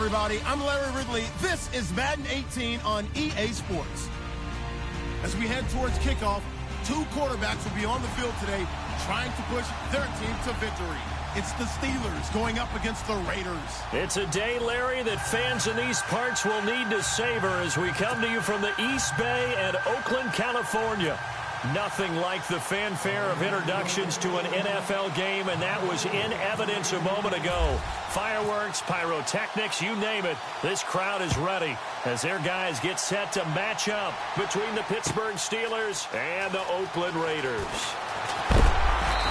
everybody. I'm Larry Ridley. This is Madden 18 on EA Sports. As we head towards kickoff, two quarterbacks will be on the field today trying to push their team to victory. It's the Steelers going up against the Raiders. It's a day, Larry, that fans in these parts will need to savor as we come to you from the East Bay and Oakland, California. Nothing like the fanfare of introductions to an NFL game, and that was in evidence a moment ago. Fireworks, pyrotechnics, you name it. This crowd is ready as their guys get set to match up between the Pittsburgh Steelers and the Oakland Raiders.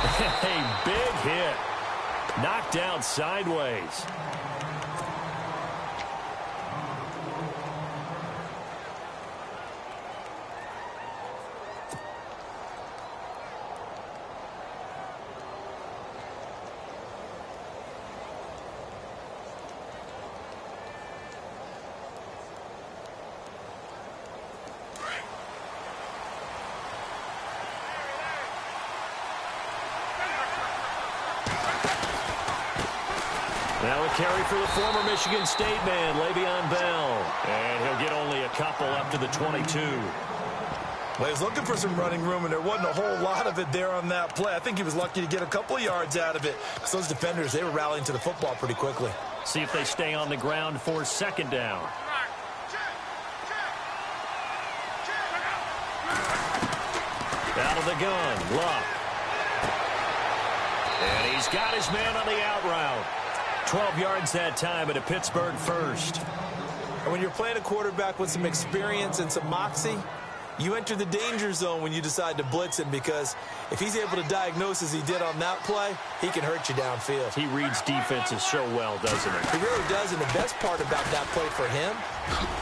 A big hit. Knocked out sideways. Now a carry for the former Michigan State man, Le'Veon Bell. And he'll get only a couple up to the 22. Well, he was looking for some running room, and there wasn't a whole lot of it there on that play. I think he was lucky to get a couple of yards out of it, because those defenders, they were rallying to the football pretty quickly. See if they stay on the ground for second down. Out of the gun, Luck. And he's got his man on the out route. 12 yards that time at a Pittsburgh first. And when you're playing a quarterback with some experience and some moxie, you enter the danger zone when you decide to blitz him, because if he's able to diagnose as he did on that play, he can hurt you downfield. He reads defenses so well, doesn't he? He really does, and the best part about that play for him,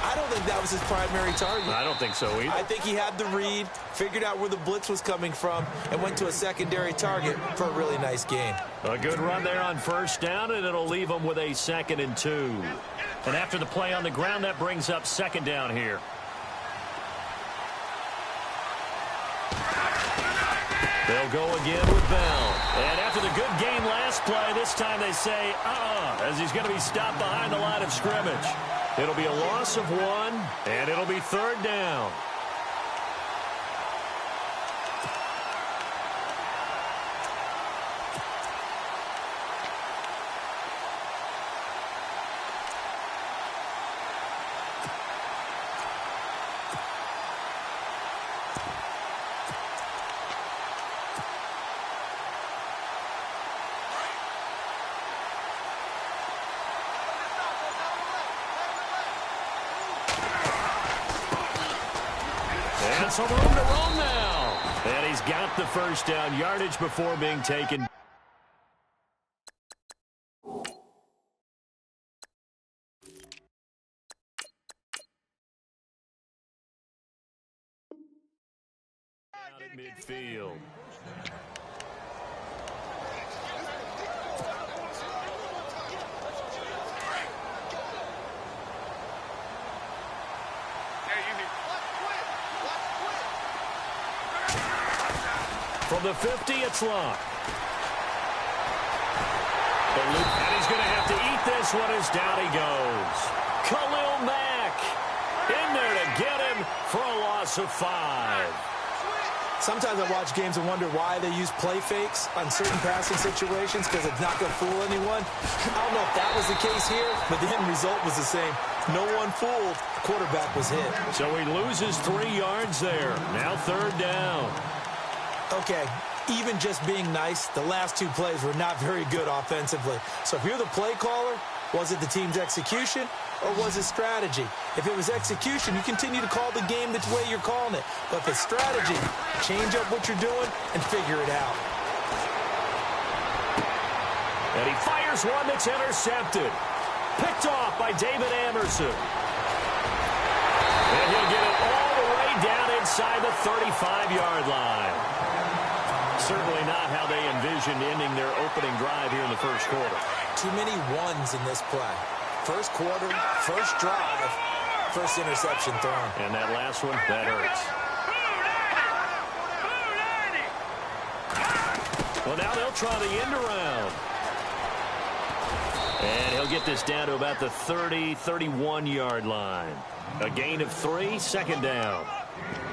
I don't think that was his primary target. I don't think so either. I think he had the read, figured out where the blitz was coming from, and went to a secondary target for a really nice gain. A good run there on first down, and it'll leave him with a 2nd and 2. And after the play on the ground, that brings up second down here. They'll go again with Bell. And after the good game last play, this time they say, as he's going to be stopped behind the line of scrimmage. It'll be a loss of 1, and it'll be 3rd down. And some room to roam now. And he's got the first down, yardage before being taken. Out at midfield. From the 50, it's Luck. And he's going to have to eat this one as down he goes. Khalil Mack in there to get him for a loss of 5. Sometimes I watch games and wonder why they use play fakes on certain passing situations, because it's not going to fool anyone. I don't know if that was the case here, but the end result was the same. No one fooled. The quarterback was hit. So he loses 3 yards there. Now 3rd down. Okay, even just being nice, the last 2 plays were not very good offensively. So if you're the play caller, was it the team's execution or was it strategy? If it was execution, you continue to call the game the way you're calling it. But if it's strategy, change up what you're doing and figure it out. And he fires one that's intercepted. Picked off by David Amerson. And he'll get it all the way down inside the 35-yard line. Certainly not how they envisioned ending their opening drive here in the first quarter. Too many ones in this play. First quarter, first drive, first interception thrown. And that last one, that hurts. Well, now they'll try the end around. And he'll get this down to about the 30, 31-yard line. A gain of 3, second down.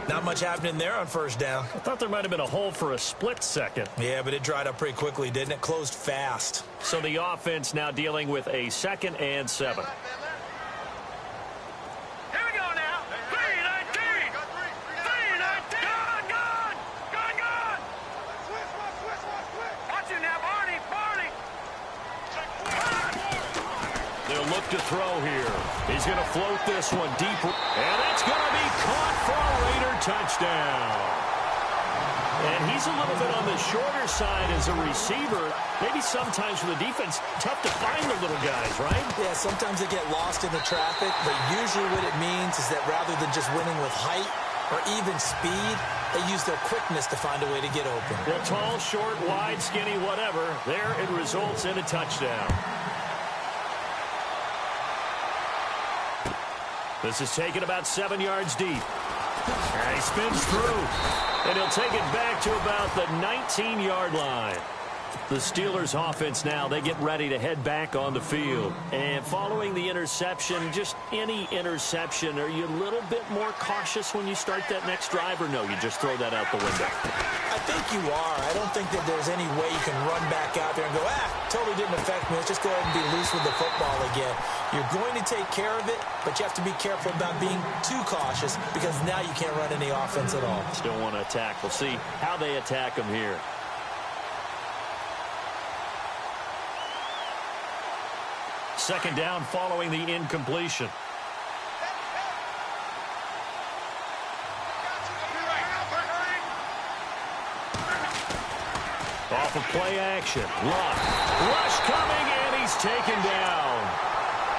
Not much happening there on first down. I thought there might have been a hole for a split second. Yeah, but it dried up pretty quickly, didn't it? Closed fast. So the offense now dealing with a 2nd and 7. Here we go now. 3-19. 3-19. Gone. Watch it now, Barney. They'll look to throw here. He's going to float this one deep. And it's going to be caught for a Raider touchdown. And he's a little bit on the shorter side as a receiver. Maybe sometimes for the defense, tough to find the little guys, right? Yeah, sometimes they get lost in the traffic, but usually what it means is that rather than just winning with height or even speed, they use their quickness to find a way to get open. Well, tall, short, wide, skinny, whatever. There it results in a touchdown. This is taken about 7 yards deep. And he spins through. And he'll take it back to about the 19-yard line. The Steelers offense now, they get ready to head back on the field. And following the interception, just any interception, are you a little bit more cautious when you start that next drive, or no, you just throw that out the window? I think you are. I don't think that there's any way you can run back out there and go, totally didn't affect me. Let's just go ahead and be loose with the football again. You're going to take care of it, but you have to be careful about being too cautious because now you can't run any offense at all. Still want to attack. We'll see how they attack them here. Second down following the incompletion. Off of play action. Luck. Rush coming, and he's taken down.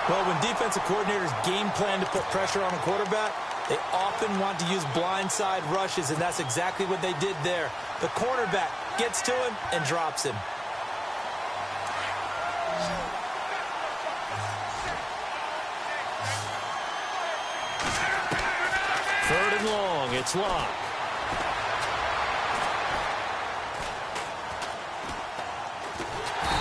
Well, when defensive coordinators game plan to put pressure on a quarterback, they often want to use blindside rushes, and that's exactly what they did there. The cornerback gets to him and drops him. Third and long. It's Luck.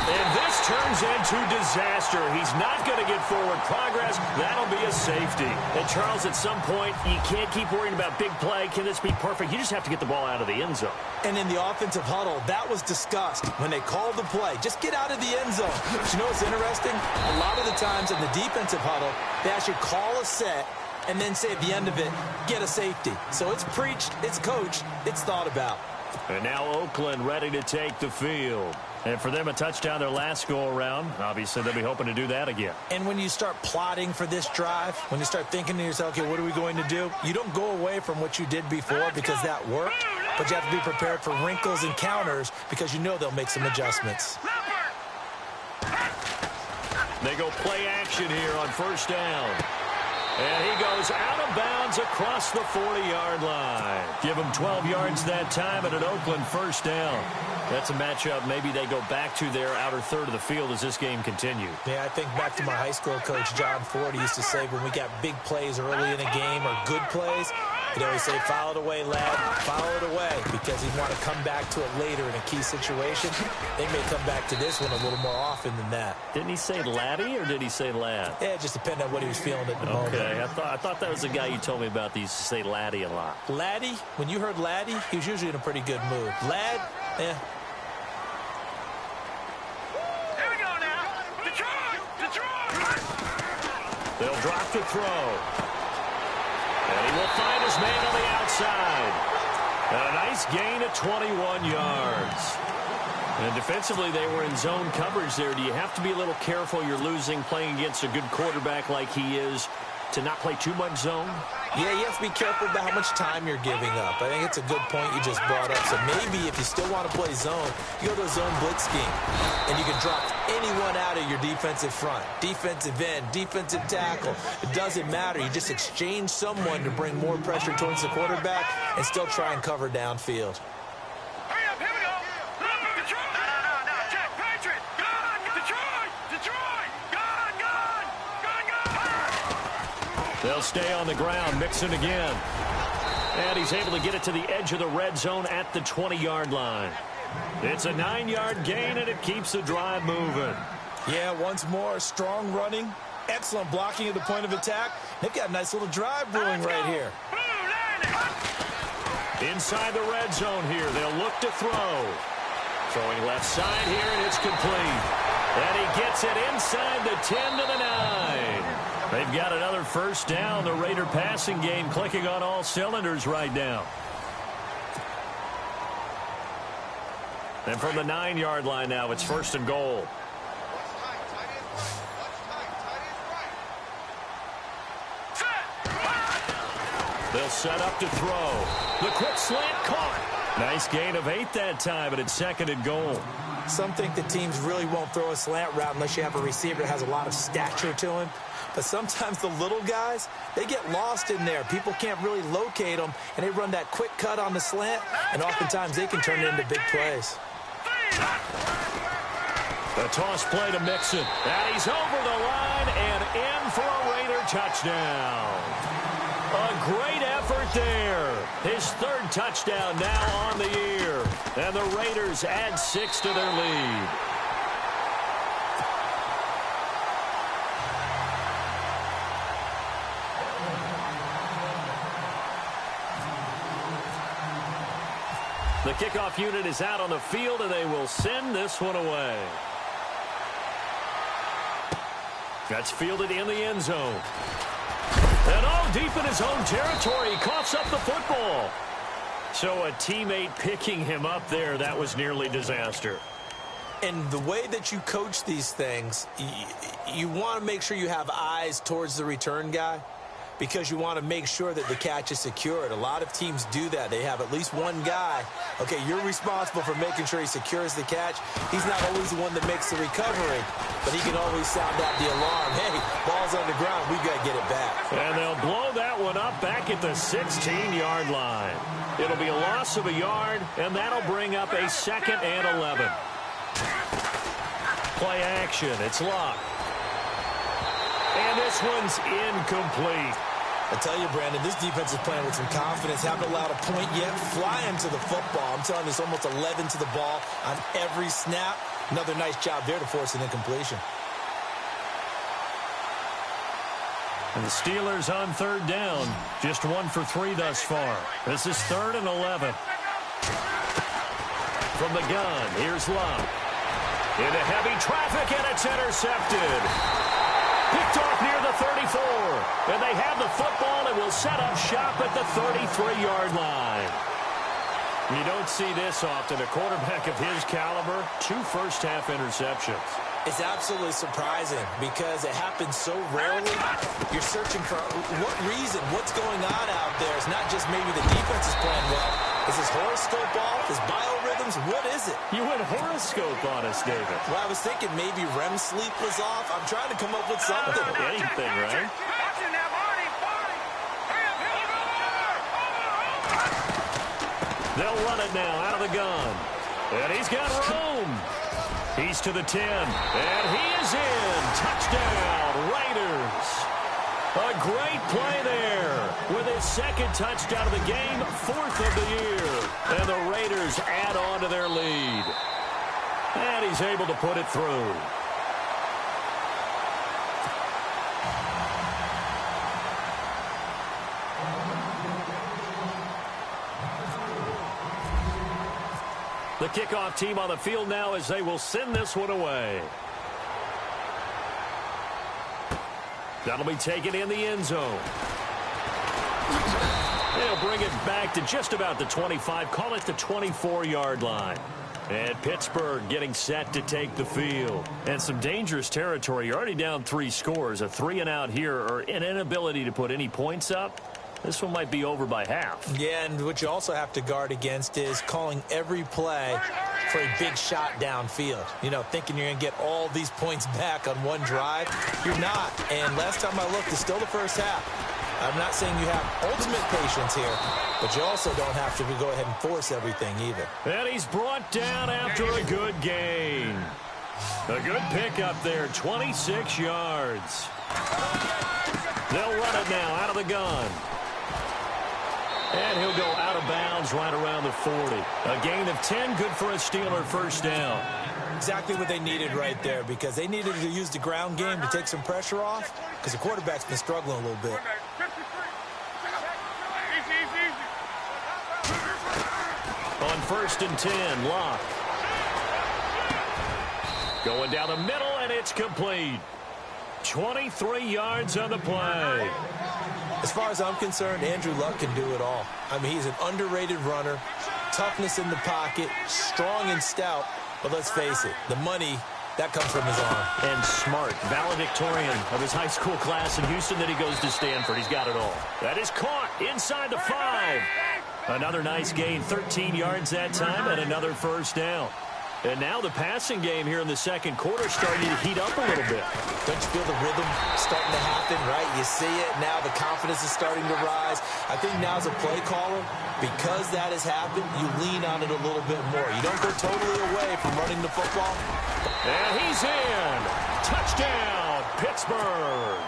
And this turns into disaster. He's not going to get forward progress. That'll be a safety. And, Charles, at some point, you can't keep worrying about big play. Can this be perfect? You just have to get the ball out of the end zone. And in the offensive huddle, that was discussed when they called the play. Just get out of the end zone. But you know what's interesting? A lot of the times in the defensive huddle, they actually call a set and then say at the end of it, get a safety. So it's preached, it's coached, it's thought about. And now Oakland ready to take the field. And for them, a touchdown their last go-around. Obviously, they'll be hoping to do that again. And when you start plotting for this drive, when you start thinking to yourself, okay, what are we going to do? You don't go away from what you did before because that worked, but you have to be prepared for wrinkles and counters because you know they'll make some adjustments. They go play action here on first down. And he goes out of bounds across the 40-yard line. Give him 12 yards that time and an Oakland first down. That's a matchup maybe they go back to their outer third of the field as this game continues. Yeah, I think back to my high school coach, John Ford. He used to say when we got big plays early in a game or good plays, he'd always say, foul it away, lad, foul it away, because he'd want to come back to it later in a key situation. They may come back to this one a little more often than that. Didn't he say laddie or did he say lad? Yeah, it just depended on what he was feeling at the moment. Okay, I thought that was the guy you told me about that used to say laddie a lot. Laddie, when you heard laddie, he was usually in a pretty good mood. Lad, Here we go now. Detroit! They'll drop the throw. And he will find his man on the outside. And a nice gain of 21 yards. And defensively, they were in zone coverage there. Do you have to be a little careful? You're losing playing against a good quarterback like he is to not play too much zone? Yeah, you have to be careful about how much time you're giving up. I think it's a good point you just brought up. So maybe if you still want to play zone, you go to a zone blitz scheme. And you can drop anyone out of your defensive front. Defensive end, defensive tackle. It doesn't matter. You just exchange someone to bring more pressure towards the quarterback and still try and cover downfield. Hurry up, here we go. Detroit! No. Jack Patriot! Gone! Detroit! Gone! They'll stay on the ground, Mixon again. And he's able to get it to the edge of the red zone at the 20-yard line. It's a 9-yard gain, and it keeps the drive moving. Yeah, once more, strong running, excellent blocking at the point of attack. They've got a nice little drive brewing right here. Inside the red zone here, they'll look to throw. Throwing left side here, and it's complete. And he gets it inside the 10 to the 9. They've got another first down. The Raider passing game clicking on all cylinders right now. And from the 9-yard line now, it's first and goal. They'll set up to throw. The quick slant caught. Nice gain of 8 that time, and it's second and goal. Some think the teams really won't throw a slant route unless you have a receiver that has a lot of stature to him. But sometimes the little guys, they get lost in there. People can't really locate them, and they run that quick cut on the slant, and oftentimes they can turn it into big plays. The toss play to Mixon. And he's over the line and in for a Raider touchdown. A great effort there. His third touchdown now on the year. And the Raiders add 6 to their lead. The kickoff unit is out on the field, and they will send this one away. That's fielded in the end zone. And deep in his own territory, he coughs up the football. So a teammate picking him up there, that was nearly disaster. And the way that you coach these things, you want to make sure you have eyes towards the return guy, because you want to make sure that the catch is secured. A lot of teams do that. They have at least one guy. Okay, you're responsible for making sure he secures the catch. He's not always the one that makes the recovery, but he can always sound out the alarm. Hey, ball's on the ground. We've got to get it back. And they'll blow that one up back at the 16-yard line. It'll be a loss of a yard, and that'll bring up a 2nd and 11. Play action. It's locked. And this one's incomplete. I tell you, Brandon, this defense is playing with some confidence. Haven't allowed a point yet. Flying to the football. I'm telling you, it's almost 11 to the ball on every snap. Another nice job there to force an incompletion. And the Steelers on third down. Just 1 for 3 thus far. This is 3rd and 11. From the gun, here's Love. Into heavy traffic, and it's intercepted. Picked off near the 34. And they have the football and will set up shop at the 33-yard line. You don't see this often. A quarterback of his caliber, 2 first-half interceptions. It's absolutely surprising because it happens so rarely. You're searching for what reason, what's going on out there. It's not just maybe the defense is playing well. Is his horoscope off? His biorhythms? What is it? You went horoscope on us, David. Well, I was thinking maybe REM sleep was off. I'm trying to come up with something. Anything, right? They'll run it now out of the gun. And he's got room. He's to the 10. And he is in. Touchdown, Raiders. A great play there with his 2nd touchdown of the game, 4th of the year. And the Raiders add on to their lead. And he's able to put it through. The kickoff team on the field now as they will send this one away. That'll be taken in the end zone. They'll bring it back to just about the 25. Call it the 24-yard line. And Pittsburgh getting set to take the field. And some dangerous territory. You're already down 3 scores. A 3-and-out here or an inability to put any points up. This one might be over by half. Yeah, and what you also have to guard against is calling every play for a big shot downfield. You know, thinking you're going to get all these points back on one drive. You're not. And last time I looked, it's still the first half. I'm not saying you have ultimate patience here, but you also don't have to go ahead and force everything either. And he's brought down after a good gain. A good pickup there, 26 yards. They'll run it now out of the gun. And he'll go out of bounds right around the 40. A gain of 10, good for a Steeler first down. exactly what they needed right there, because they needed to use the ground game to take some pressure off, because the quarterback's been struggling a little bit. On 1st and 10, Locke. Going down the middle, and it's complete. 23 yards on the play. As far as I'm concerned, Andrew Luck can do it all. I mean, he's an underrated runner, toughness in the pocket, strong and stout. But let's face it, the money, that comes from his arm. And smart, valedictorian of his high school class in Houston, then he goes to Stanford. He's got it all. That is caught inside the 5. Another nice gain, 13 yards that time, and another first down. And now the passing game here in the second quarter starting to heat up a little bit. Don't you feel the rhythm starting to happen, right? You see it. Now the confidence is starting to rise. I think now as a play caller, because that has happened, you lean on it a little bit more. You don't go totally away from running the football. And he's in. Touchdown, Pittsburgh.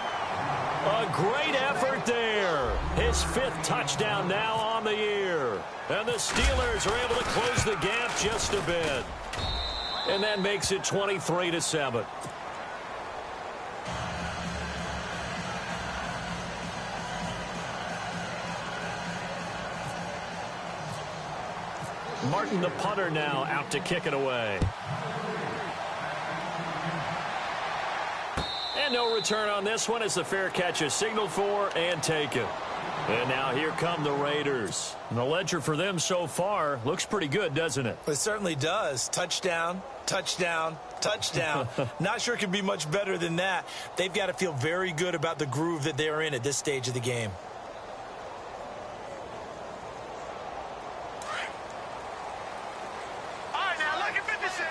A great effort there. His 5th touchdown now on the year. And the Steelers are able to close the gap just a bit. And that makes it 23-7. Martin, the punter, now out to kick it away. And no return on this one as the fair catch is signaled for and taken. And now here come the Raiders. And the ledger for them so far looks pretty good, doesn't it? It certainly does. Touchdown, touchdown, touchdown. Not sure it can be much better than that. They've got to feel very good about the groove that they're in at this stage of the game. All right, now look at 56.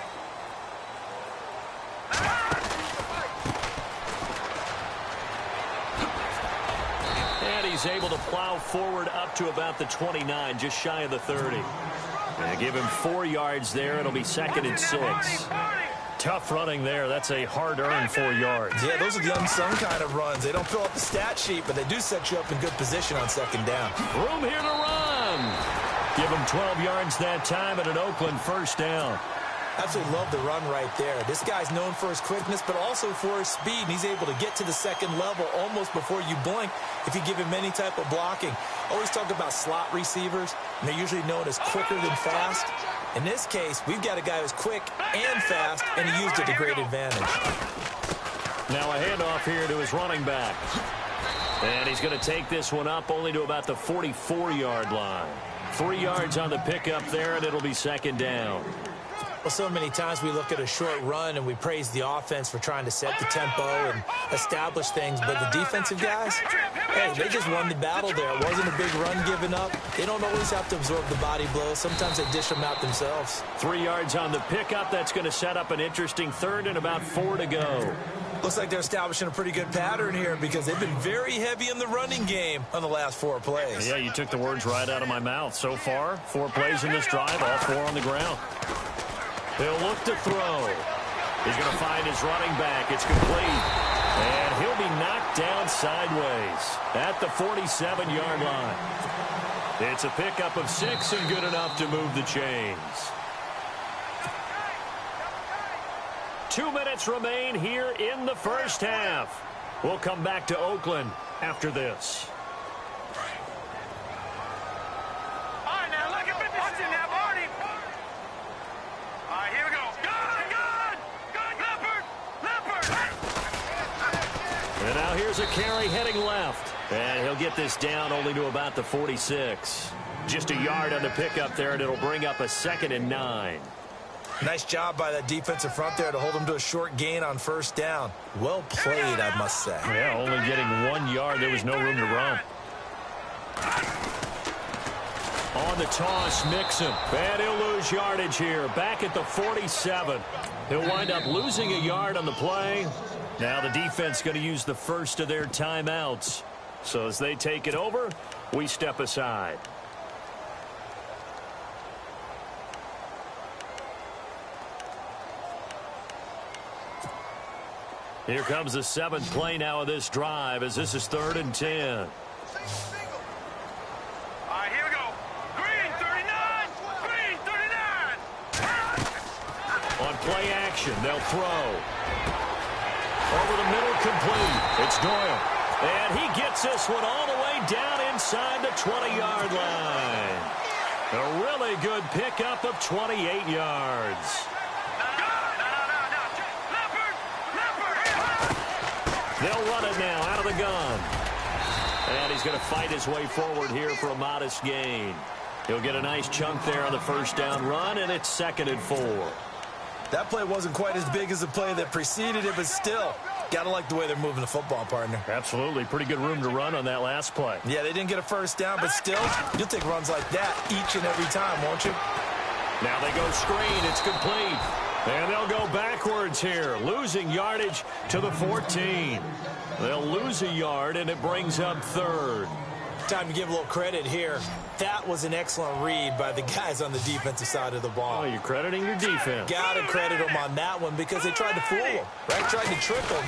And he's able to plow forward up to about the 29, just shy of the 30. And give him 4 yards there. It'll be 2nd and 6. Tough running there. That's a hard-earned 4 yards. Yeah, those are the unsung kind of runs. They don't fill up the stat sheet, but they do set you up in good position on 2nd down. Room here to run. Give him 12 yards that time and an Oakland first down. Absolutely love the run right there. This guy's known for his quickness, but also for his speed. And he's able to get to the 2nd level almost before you blink if you give him any type of blocking. Always talk about slot receivers, and they're usually known as quicker than fast. In this case, we've got a guy who's quick and fast, and he used it to great advantage. Now a handoff here to his running back. And he's going to take this one up only to about the 44-yard line. 3 yards on the pickup there, and it'll be 2nd down. Well, so many times we look at a short run and we praise the offense for trying to set the tempo and establish things, but the defensive guys, hey, they just won the battle there. It wasn't a big run given up. They don't always have to absorb the body blows. Sometimes they dish them out themselves. 3 yards on the pickup. That's going to set up an interesting 3rd and about 4 to go. Looks like they're establishing a pretty good pattern here because they've been very heavy in the running game on the last 4 plays. Yeah, you took the words right out of my mouth. So far, 4 plays in this drive, all 4 on the ground. He'll look to throw. He's going to find his running back. It's complete. And he'll be knocked down sideways at the 47-yard line. It's a pickup of 6 and good enough to move the chains. 2 minutes remain here in the first half. We'll come back to Oakland after this. All right, now look at 56. Watch it now, Barney. All right, here we go. Good, Leopard. And now here's a carry heading left. And he'll get this down only to about the 46. Just a yard on the pickup there, and it'll bring up a 2nd and 9. Nice job by that defensive front there to hold him to a short gain on 1st down. Well played, I must say. Yeah, only getting 1 yard. There was no room to run. On the toss, Mixon. And he'll lose yardage here. Back at the 47. He'll wind up losing a yard on the play. Now the defense going to use the first of their timeouts. So as they take it over, we step aside. Here comes the 7th play now of this drive as this is 3rd and 10. All right, here we go. Green, 39. On play action. action. They'll throw. Over the middle, complete. It's Doyle. And he gets this one all the way down inside the 20-yard line. A really good pickup of 28 yards. They'll run it now out of the gun. And he's going to fight his way forward here for a modest gain. He'll get a nice chunk there on the first down run, and it's 2nd and 4. That play wasn't quite as big as the play that preceded it, but still, got to like the way they're moving the football, partner. Absolutely. Pretty good room to run on that last play. Yeah, they didn't get a first down, but still, you'll take runs like that each and every time, won't you? Now they go screen. It's complete. And they'll go backwards here, losing yardage to the 14. They'll lose a yard, and it brings up 3rd. Time to give a little credit here. That was an excellent read by the guys on the defensive side of the ball. Oh, you're crediting your defense. Got to credit them on that one because they tried to fool them, right? Tried to trick them,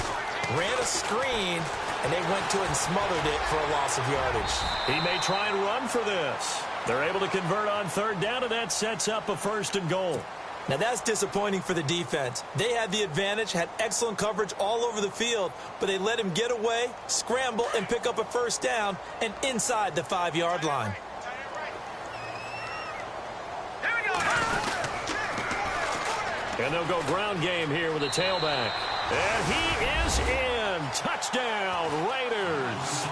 ran a screen, and they went to it and smothered it for a loss of yardage. He may try and run for this. They're able to convert on 3rd down, and that sets up a 1st and goal. Now, that's disappointing for the defense. They had the advantage, had excellent coverage all over the field, but they let him get away, scramble, and pick up a 1st down and inside the 5-yard line. And they'll go ground game here with a tailback. And he is in. Touchdown, Raiders.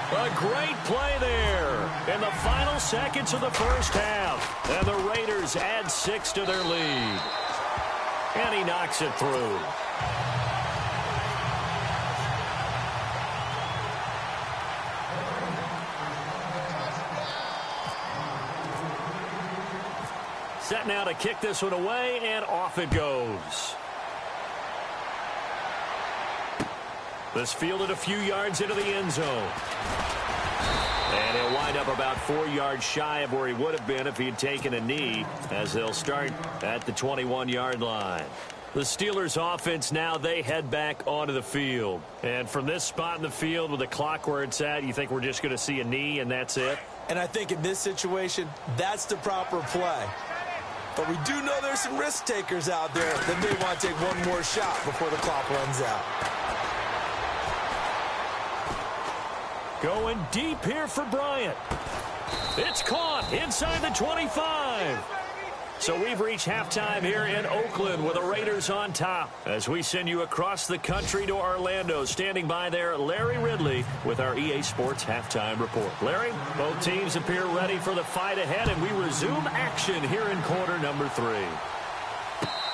A great play there in the final seconds of the first half. And the Raiders add 6 to their lead. And he knocks it through. Set now to kick this one away, and off it goes. This fielded a few yards into the end zone. And he'll wind up about 4 yards shy of where he would have been if he had taken a knee, as they'll start at the 21-yard line. The Steelers' offense now, they head back onto the field. And from this spot in the field with the clock where it's at, you think we're just going to see a knee and that's it? And I think in this situation, that's the proper play. But we do know there's some risk takers out there that may want to take one more shot before the clock runs out. Going deep here for Bryant. It's caught inside the 25. So we've reached halftime here in Oakland with the Raiders on top. As we send you across the country to Orlando, standing by there, Larry Ridley with our EA Sports Halftime Report. Larry, both teams appear ready for the fight ahead, and we resume action here in quarter number 3.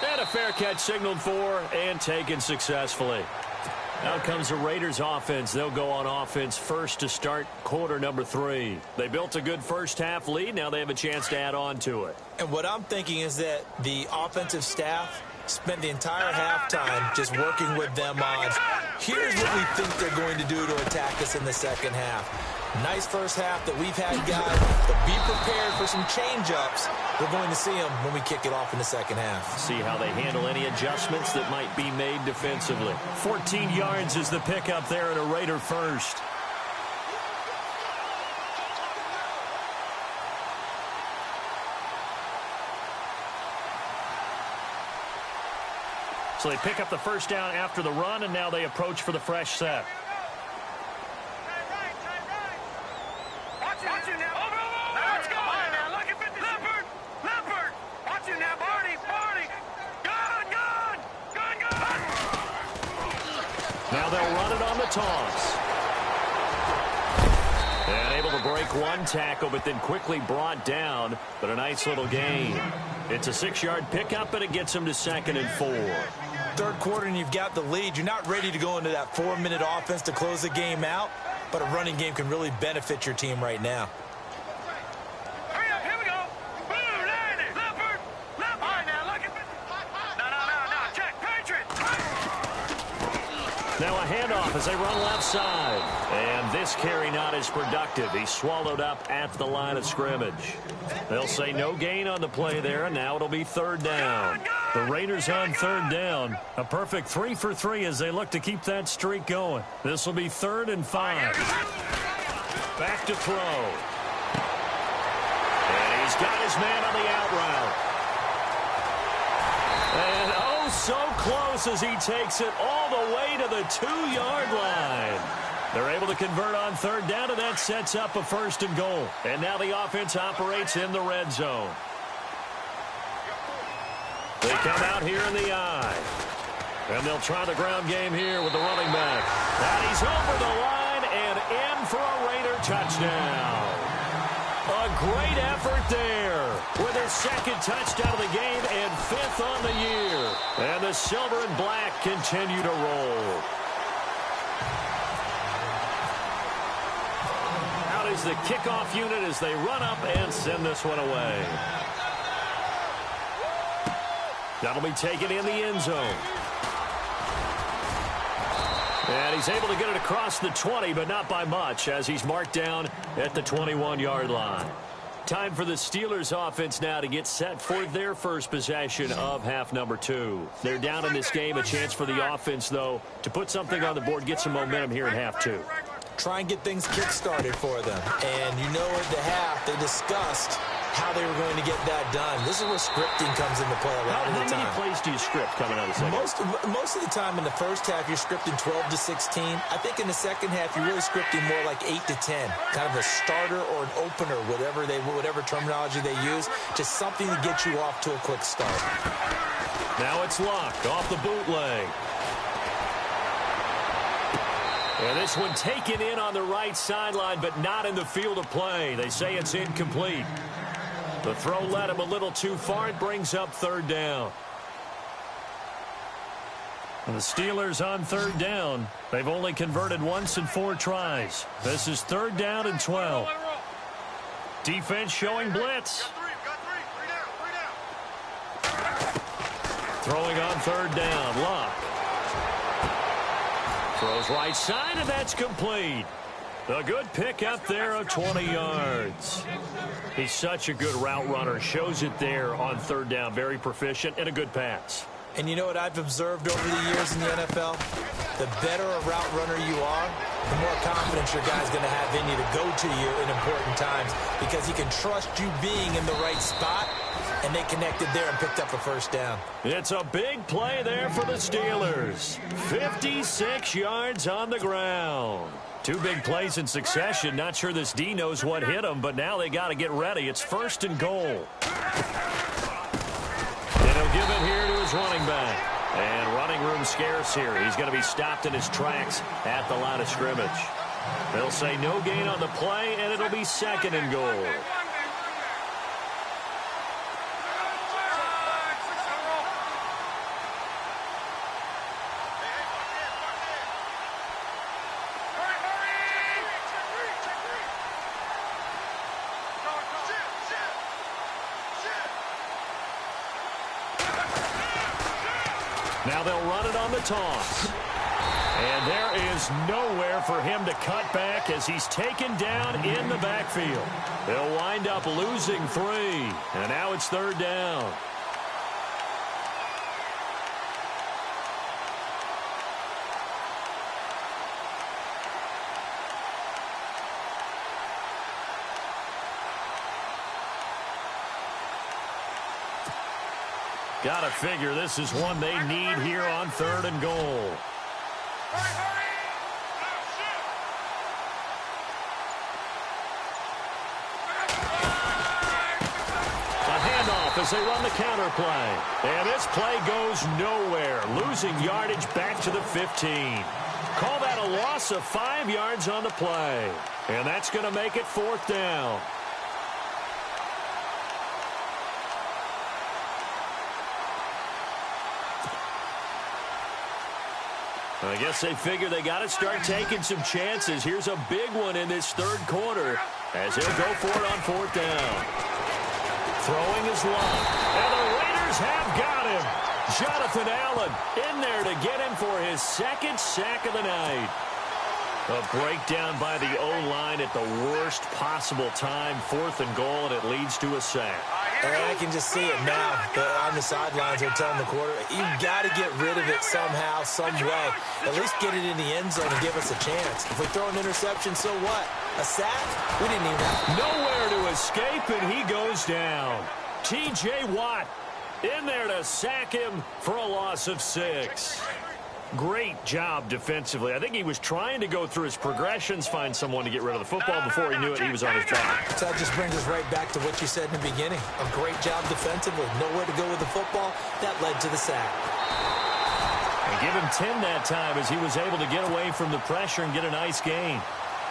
And a fair catch signaled for and taken successfully. Out comes the Raiders offense. They'll go on offense first to start quarter number 3. They built a good first half lead. Now they have a chance to add on to it. And what I'm thinking is that the offensive staff spent the entire halftime just working with them on, here's what we think they're going to do to attack us in the second half. Nice first half that we've had, guys, but be prepared for some change-ups. We're going to see them when we kick it off in the second half. See how they handle any adjustments that might be made defensively. 14 yards is the pickup there at a Raider first. So they pick up the first down after the run, and now they approach for the fresh set. Now they'll run it on the toss. And able to break one tackle, but then quickly brought down. But a nice little gain. It's a 6-yard pickup, and it gets them to 2nd and 4. Third quarter, and you've got the lead. You're not ready to go into that 4-minute offense to close the game out, but a running game can really benefit your team right now. Now a handoff as they run left side. And this carry not as productive. He's swallowed up at the line of scrimmage. They'll say no gain on the play there, and now it'll be 3rd down. The Raiders on 3rd down. A perfect 3 for 3 as they look to keep that streak going. This will be 3rd and 5. Back to throw. And he's got his man on the out route. And oh, so close as he takes it all the way to the 2-yard line. They're able to convert on third down, and that sets up a 1st and goal. And now the offense operates in the red zone. They come out here in the I. And they'll try the ground game here with the running back. And he's over the line and in for a Raider touchdown. A great effort there with his 2nd touchdown of the game and 5th on the year. And the silver and black continue to roll. Out is the kickoff unit as they run up and send this one away. That'll be taken in the end zone. And he's able to get it across the 20, but not by much, as he's marked down at the 21-yard line. Time for the Steelers offense now to get set for their first possession of half number 2. They're down in this game. A chance for the offense, though, to put something on the board, get some momentum here in half 2. Try and get things kick-started for them. And you know at the half, they discussed how they were going to get that done. This is where scripting comes into play a lot of the time. How many plays do you script coming out of the second? Most of the time in the first half, you're scripting 12 to 16. I think in the second half, you're really scripting more like 8 to 10. Kind of a starter or an opener, whatever terminology they use. Just something to get you off to a quick start. Now it's Luck off the bootleg. And this one taken in on the right sideline, but not in the field of play. They say it's incomplete. The throw led him a little too far. It brings up 3rd down. And the Steelers on 3rd down. They've only converted once in 4 tries. This is 3rd down and 12. Defense showing blitz. Throwing on 3rd down. Luck. Throws right side, and that's complete. A good pick up there of 20 yards. He's such a good route runner. Shows it there on 3rd down. Very proficient and a good pass. And you know what I've observed over the years in the NFL? The better a route runner you are, the more confidence your guy's going to have in you to go to you in important times because he can trust you being in the right spot, and they connected there and picked up a 1st down. It's a big play there for the Steelers. 56 yards on the ground. 2 big plays in succession. Not sure this D knows what hit him, but now they got to get ready. It's 1st and goal. And he'll give it here to his running back. And running room scarce here. He's going to be stopped in his tracks at the line of scrimmage. They'll say no gain on the play, and it'll be 2nd and goal. Now they'll run it on the toss. And there is nowhere for him to cut back as he's taken down in the backfield. They'll wind up losing 3. And now it's 3rd down. Got to figure this is one they need here on 3rd and goal. A handoff as they run the counter play. And this play goes nowhere. Losing yardage back to the 15. Call that a loss of 5 yards on the play. And that's going to make it 4th down. I guess they figure they got to start taking some chances. Here's a big one in this 3rd quarter as he'll go for it on 4th down. Throwing is Luck. And the Raiders have got him. Jonathan Allen in there to get him for his 2nd sack of the night. A breakdown by the O-line at the worst possible time. 4th and goal, and it leads to a sack. And I can just see it now. On the sidelines, they're telling the quarterback, you've got to get rid of it somehow, some way. At least get it in the end zone and give us a chance. If we throw an interception, so what? A sack? We didn't even have. Nowhere to escape, and he goes down. T.J. Watt In there to sack him for a loss of 6. Great job defensively. I think he was trying to go through his progressions, find someone to get rid of the football. Before he knew it, he was on his back. So that just brings us right back to what you said in the beginning. A great job defensively. Nowhere to go with the football. That led to the sack. And give him 10 that time as he was able to get away from the pressure and get a nice gain.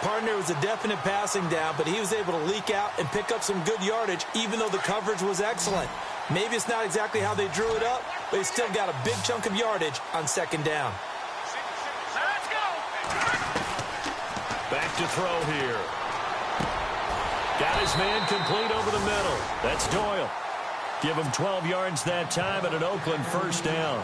Partner was a definite passing down, but he was able to leak out and pick up some good yardage, even though the coverage was excellent. Maybe it's not exactly how they drew it up, but he still got a big chunk of yardage on second down. Let's go. Back to throw here. Got his man complete over the middle. That's Doyle. Give him 12 yards that time and an Oakland first down.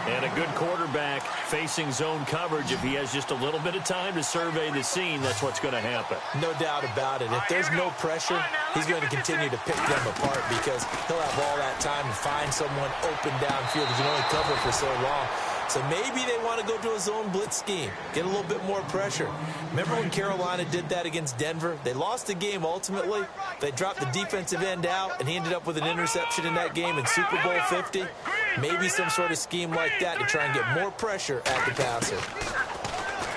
And a good quarterback facing zone coverage. If he has just a little bit of time to survey the scene, that's what's going to happen. No doubt about it. If there's no pressure, he's going to continue to pick them apart because he'll have all that time to find someone open downfield. He can only cover for so long. So maybe they want to go to a zone blitz scheme, get a little bit more pressure. Remember when Carolina did that against Denver? They lost the game ultimately. They dropped the defensive end out, and he ended up with an interception in that game in Super Bowl 50. Maybe some sort of scheme like that to try and get more pressure at the passer.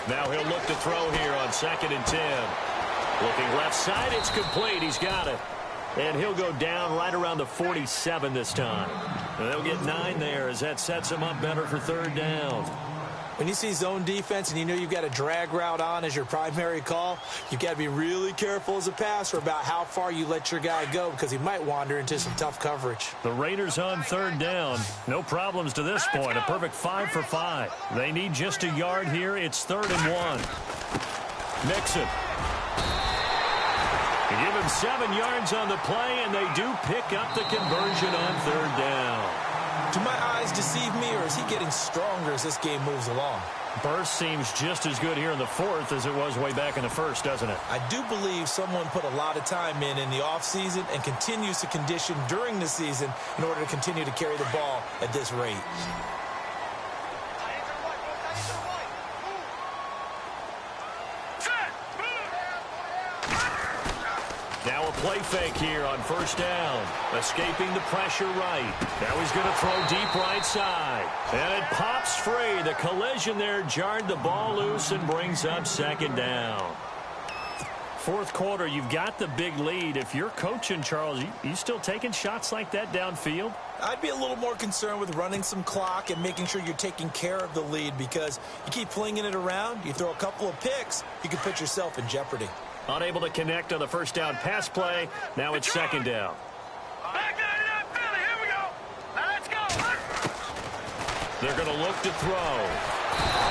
Now he'll look to throw here on 2nd and 10. Looking left side, it's complete. He's got it. And he'll go down right around the 47 this time. And they'll get 9 there as that sets him up better for third down. When you see zone defense and you know you've got a drag route on as your primary call, you've got to be really careful as a passer about how far you let your guy go because he might wander into some tough coverage. The Raiders on third down. No problems to this point. A perfect 5 for 5. They need just a yard here. It's 3rd and 1. Mixon. They give him 7 yards on the play, and they do pick up the conversion on third down. Do my eyes deceive me, or is he getting stronger as this game moves along? Burst seems just as good here in the 4th as it was way back in the 1st, doesn't it? I do believe someone put a lot of time in the offseason and continues to condition during the season in order to continue to carry the ball at this rate. Now a play fake here on first down. Escaping the pressure right. Now he's going to throw deep right side. And it pops free. The collision there jarred the ball loose and brings up 2nd down. 4th quarter, you've got the big lead. If you're coaching, Charles, you still taking shots like that downfield? I'd be a little more concerned with running some clock and making sure you're taking care of the lead because you keep flinging it around, you throw a couple of picks, you can put yourself in jeopardy. Unable to connect on the first down pass play. Now it's 2nd down. Back down to that Philly. Here we go. Let's go. They're going to look to throw.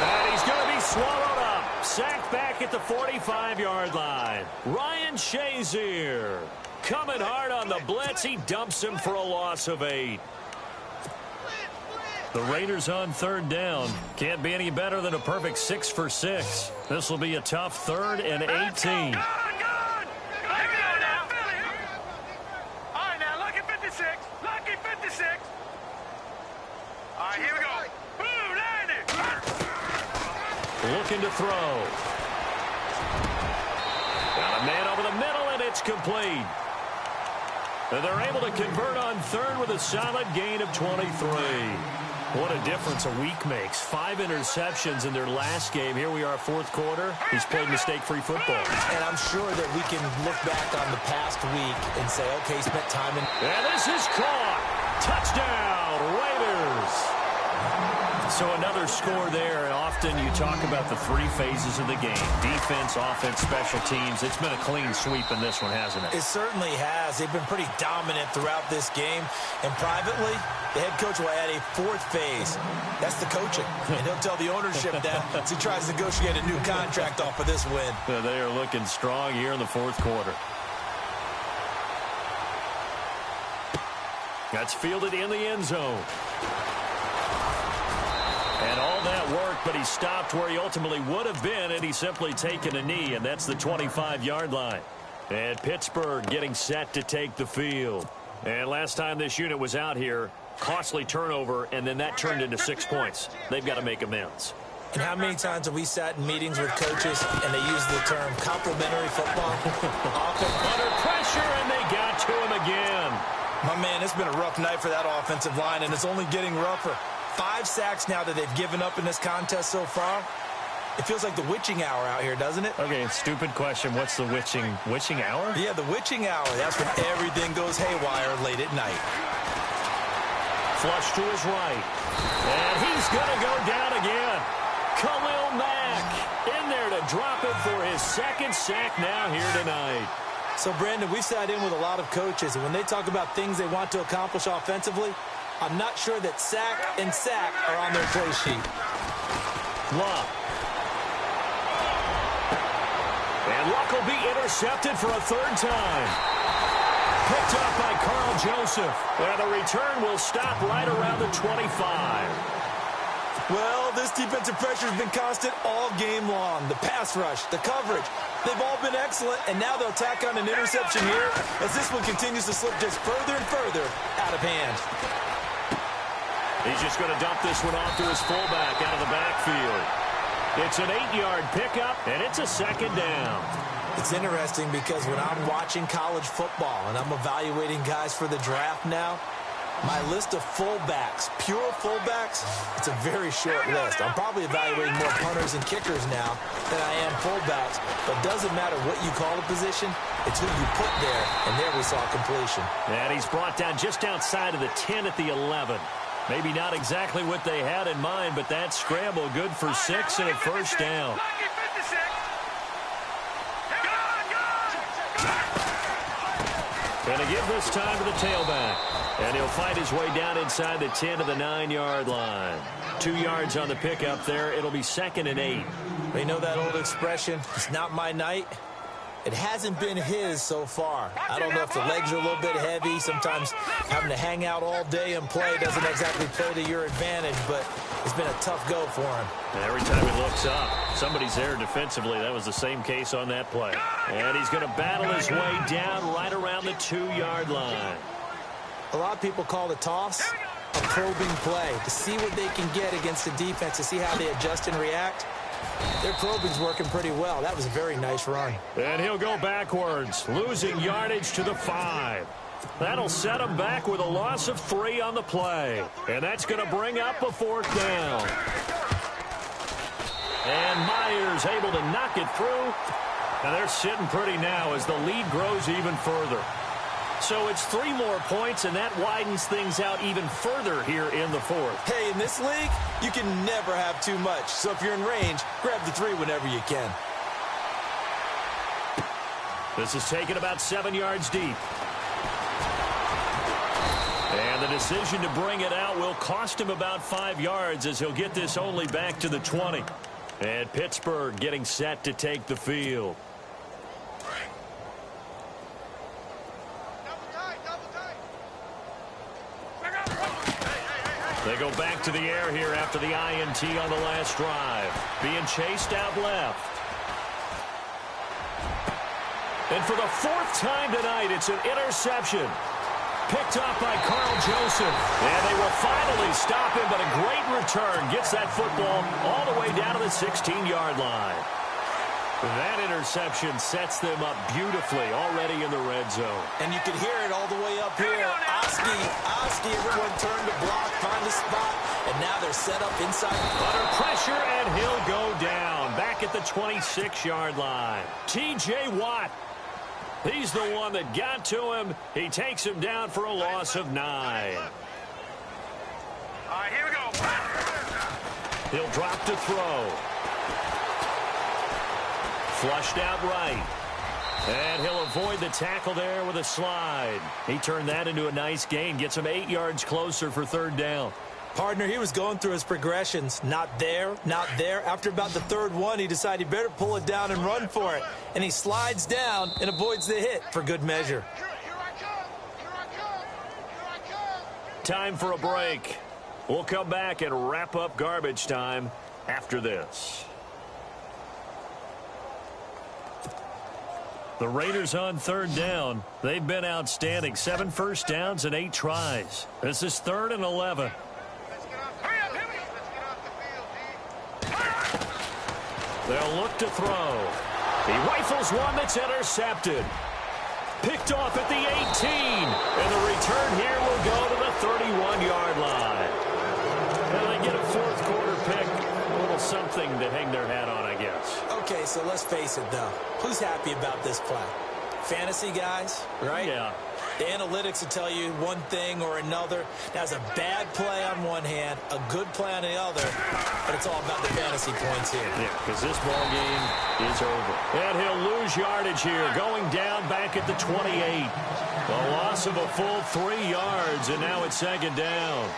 And he's going to be swallowed up. Sacked back at the 45-yard line. Ryan Shazier coming hard on the blitz. He dumps him for a loss of 8. The Raiders on third down. Can't be any better than a perfect 6 for 6. This will be a tough 3rd and 18. Good. All right, now, lucky 56. Lucky 56. All right, here we go. Boom, landed. Looking to throw. Got a man over the middle, and it's complete. And they're able to convert on 3rd with a solid gain of 23. What a difference a week makes. 5 interceptions in their last game. Here we are, 4th quarter. He's played mistake-free football. And I'm sure that we can look back on the past week and say, okay, spent time in. And this is caught. Touchdown, Raiders. So another score there. And often you talk about the 3 phases of the game. Defense, offense, special teams. It's been a clean sweep in this one, hasn't it? It certainly has. They've been pretty dominant throughout this game. And privately, the head coach will add a 4th phase. That's the coaching. And he'll tell the ownership that as he tries to negotiate a new contract off of this win. They are looking strong here in the 4th quarter. That's fielded in the end zone. And all that work, but he stopped where he ultimately would have been, and he's simply taken a knee, and that's the 25-yard line. And Pittsburgh getting set to take the field. And last time this unit was out here, costly turnover, and then that turned into 6 points. They've got to make amends. And how many times have we sat in meetings with coaches and they use the term complementary football? Under pressure, and they got to him again. My man, it's been a rough night for that offensive line, and it's only getting rougher. 5 sacks now that they've given up in this contest so far. It feels like the witching hour out here, doesn't it? Okay, stupid question. What's the witching hour? Yeah, the witching hour. That's when everything goes haywire late at night. Flush to his right. And he's going to go down again. Khalil Mack in there to drop it for his 2nd sack now here tonight. So, Brandon, we've sat in with a lot of coaches, and when they talk about things they want to accomplish offensively, I'm not sure that sack and sack are on their play sheet. Luck. And Luck will be intercepted for a 3rd time. Picked up by Carl Joseph. And the return will stop right around the 25. Well, this defensive pressure has been constant all game long. The pass rush, the coverage, they've all been excellent, and now they'll tack on an interception here as this one continues to slip just further and further out of hand. He's just going to dump this one off to his fullback out of the backfield. It's an 8-yard pickup, and it's a 2nd down. It's interesting because when I'm watching college football and I'm evaluating guys for the draft now, my list of fullbacks, pure fullbacks, it's a very short list. I'm probably evaluating more punters and kickers now than I am fullbacks, but it doesn't matter what you call a position, it's who you put there, and there we saw completion. And he's brought down just outside of the 10 at the 11. Maybe not exactly what they had in mind, but that scramble good for 6 and a 1st down. Going to give this time to the tailback. And he'll fight his way down inside the 10 to the 9-yard line. 2 yards on the pickup there. It'll be 2nd and 8. You know that old expression, it's not my night? It hasn't been his so far. I don't know if the legs are a little bit heavy. Sometimes having to hang out all day and play doesn't exactly play to your advantage, but it's been a tough go for him. And every time he looks up, somebody's there defensively. That was the same case on that play. And he's going to battle his way down right around the 2-yard line. A lot of people call the toss a probing play to see what they can get against the defense, to see how they adjust and react. Their probing's working pretty well. That was a very nice run. And he'll go backwards, losing yardage to the 5. That'll set him back with a loss of 3 on the play. And that's going to bring up a 4th down. And Myers able to knock it through. And they're sitting pretty now as the lead grows even further. So it's 3 more points, and that widens things out even further here in the 4th. Hey, in this league, you can never have too much. So if you're in range, grab the 3 whenever you can. This is taken about 7 yards deep. And the decision to bring it out will cost him about 5 yards as he'll get this only back to the 20. And Pittsburgh getting set to take the field. They go back to the air here after the INT on the last drive. Being chased out left. And for the 4th time tonight, it's an interception. Picked up by Carl Joseph. And they will finally stop him, but a great return. Gets that football all the way down to the 16-yard line. That interception sets them up beautifully already in the red zone. And you can hear it all the way up here. Oski, everyone turned to block, find a spot, and now they're set up inside. Under pressure, and he'll go down. Back at the 26-yard line. T.J. Watt. He's the one that got to him. He takes him down for a loss of 9. All right, here we go. He'll drop to throw. Flushed out right. And he'll avoid the tackle there with a slide. He turned that into a nice gain. Gets him 8 yards closer for 3rd down. Partner, he was going through his progressions. Not there, not there. After about the 3rd one, he decided he better pull it down and run for it. And he slides down and avoids the hit for good measure. Time for a break. We'll come back and wrap up garbage time after this. The Raiders on 3rd down. They've been outstanding. 7 first downs and 8 tries. This is 3rd and 11. They'll look to throw. He rifles one that's intercepted. Picked off at the 18. And the return here will something to hang their hat on, I guess. Okay, so let's face it, though. Who's happy about this play? Fantasy guys, right? Yeah. The analytics will tell you one thing or another. That's a bad play on one hand, a good play on the other, but it's all about the fantasy points here. Yeah, because this ball game is over. And he'll lose yardage here, going down back at the 28. A loss of a full 3 yards, and now it's second down.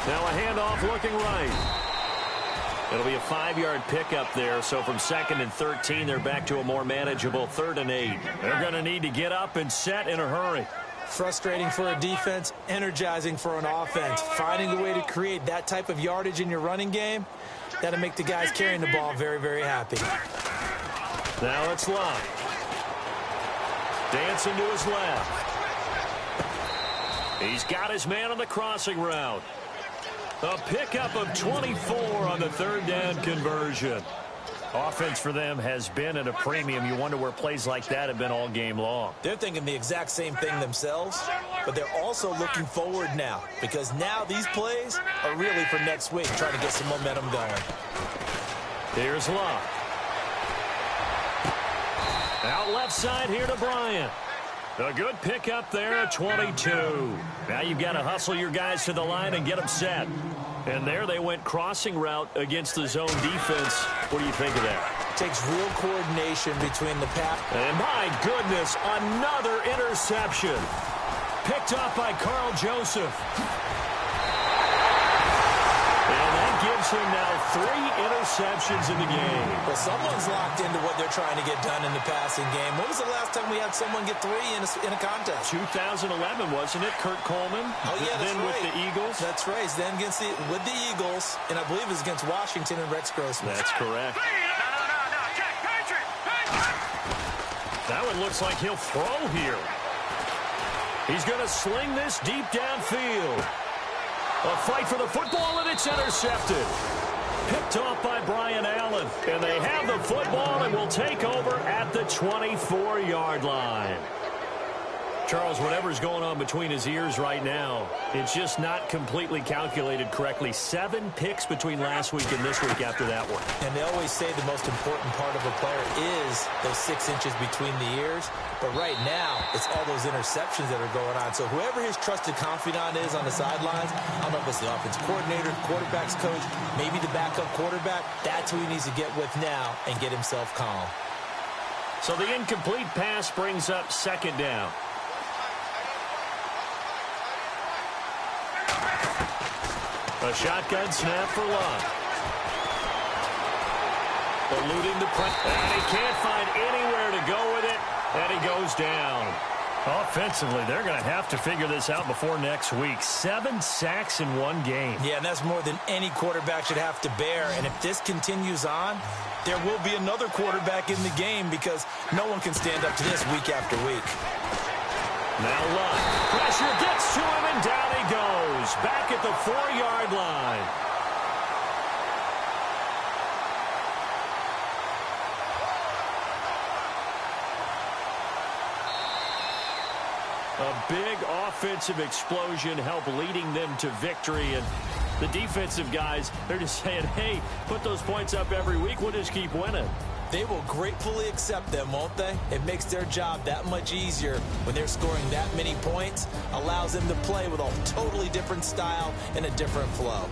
Now a handoff looking right. It'll be a 5-yard pickup there, so from 2nd and 13, they're back to a more manageable 3rd and 8. They're going to need to get up and set in a hurry. Frustrating for a defense, energizing for an offense. Finding a way to create that type of yardage in your running game, that'll make the guys carrying the ball very, very happy. Now it's Love. Dancing to his left. He's got his man on the crossing route. A pickup of 24 on the 3rd down conversion. Offense for them has been at a premium. You wonder where plays like that have been all game long. They're thinking the exact same thing themselves, but they're also looking forward now because now these plays are really for next week, trying to get some momentum going. Here's Love. Out left side here to Bryant. A good pickup there at 22. Now you've got to hustle your guys to the line and get them set. And there they went crossing route against the zone defense. What do you think of that? Takes real coordination between the pass. And my goodness, another interception. Picked up by Carl Joseph. And that gives him now 3 interceptions in the game. Well, someone's locked into what they're trying to get done in the passing game. When was the last time we had someone get 3 in a contest? 2011, wasn't it? Kurt Coleman. Oh, yeah, that's then right. with the Eagles. That's right. Then with the Eagles, and I believe it was against Washington and Rex Grossman. That's correct. That one looks like he'll throw here. He's going to sling this deep downfield. A fight for the football, and it's intercepted. Picked off by Brian Allen. And they have the football and will take over at the 24-yard line. Charles, whatever's going on between his ears right now, it's just not completely calculated correctly. 7 picks between last week and this week after that one. And they always say the most important part of a player is those 6 inches between the ears. But right now, it's all those interceptions that are going on. So whoever his trusted confidant is on the sidelines, I don't know if it's the offense coordinator, quarterback's coach, maybe the backup quarterback, that's who he needs to get with now and get himself calm. So the incomplete pass brings up 2nd down. A shotgun snap for Love. Eluding the pressure. And he can't find anywhere to go with it. And he goes down. Offensively, they're going to have to figure this out before next week. 7 sacks in 1 game. Yeah, and that's more than any quarterback should have to bear. And if this continues on, there will be another quarterback in the game because no one can stand up to this week after week. Now Love. Pressure gets to him, and down he goes. Back at the 4-yard line. A big offensive explosion helped leading them to victory. And the defensive guys, they're just saying, hey, put those points up every week. We'll just keep winning. They will gratefully accept them, won't they? It makes their job that much easier when they're scoring that many points. Allows them to play with a totally different style and a different flow.